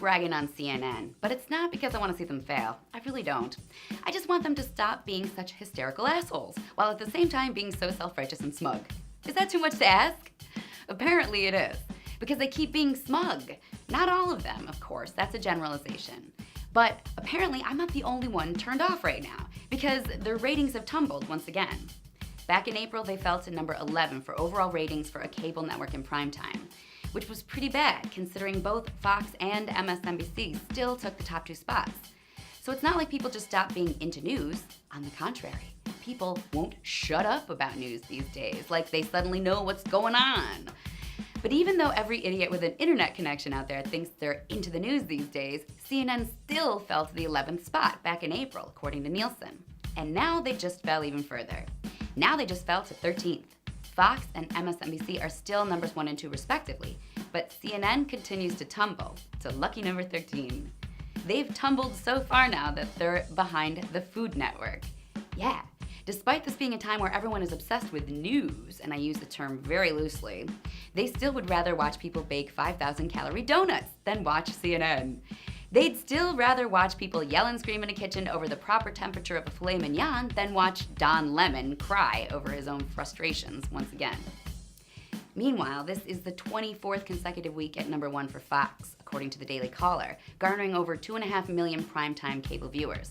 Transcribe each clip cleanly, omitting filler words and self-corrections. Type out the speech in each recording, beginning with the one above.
ragging on CNN, but it's not because I want to see them fail. I really don't. I just want them to stop being such hysterical assholes, while at the same time being so self-righteous and smug. Is that too much to ask? Apparently it is, because they keep being smug. Not all of them, of course, that's a generalization. But apparently I'm not the only one turned off right now, because their ratings have tumbled once again. Back in April, they fell to number 11 for overall ratings for a cable network in primetime, which was pretty bad considering both Fox and MSNBC still took the top 2 spots. So it's not like people just stopped being into news. On the contrary, people won't shut up about news these days, like they suddenly know what's going on. But even though every idiot with an internet connection out there thinks they're into the news these days, CNN still fell to the 11th spot back in April, according to Nielsen. And now they just fell even further. Now they just fell to 13th. Fox and MSNBC are still numbers 1 and 2 respectively, but CNN continues to tumble to lucky number 13. They've tumbled so far now that they're behind the Food Network. Yeah, despite this being a time where everyone is obsessed with news, and I use the term very loosely, they still would rather watch people bake 5,000-calorie donuts than watch CNN. They'd still rather watch people yell and scream in a kitchen over the proper temperature of a filet mignon than watch Don Lemon cry over his own frustrations once again. Meanwhile, this is the 24th consecutive week at number 1 for Fox, according to the Daily Caller, garnering over 2.5 million primetime cable viewers.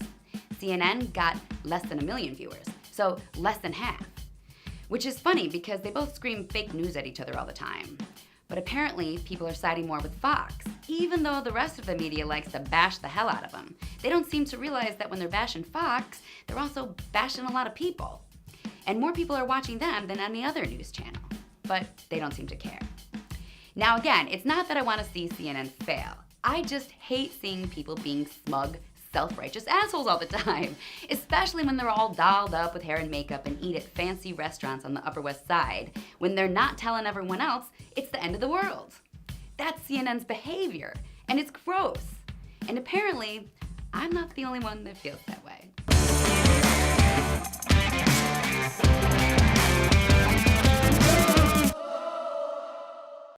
CNN got less than 1 million viewers, so less than half. Which is funny because they both scream fake news at each other all the time. But apparently, people are siding more with Fox, even though the rest of the media likes to bash the hell out of them. They don't seem to realize that when they're bashing Fox, they're also bashing a lot of people. And more people are watching them than any other news channel. But they don't seem to care. Now again, it's not that I want to see CNN fail. I just hate seeing people being smug, self-righteous assholes all the time, especially when they're all dolled up with hair and makeup and eat at fancy restaurants on the Upper West Side, when they're not telling everyone else it's the end of the world. That's CNN's behavior, and it's gross. And apparently, I'm not the only one that feels that way.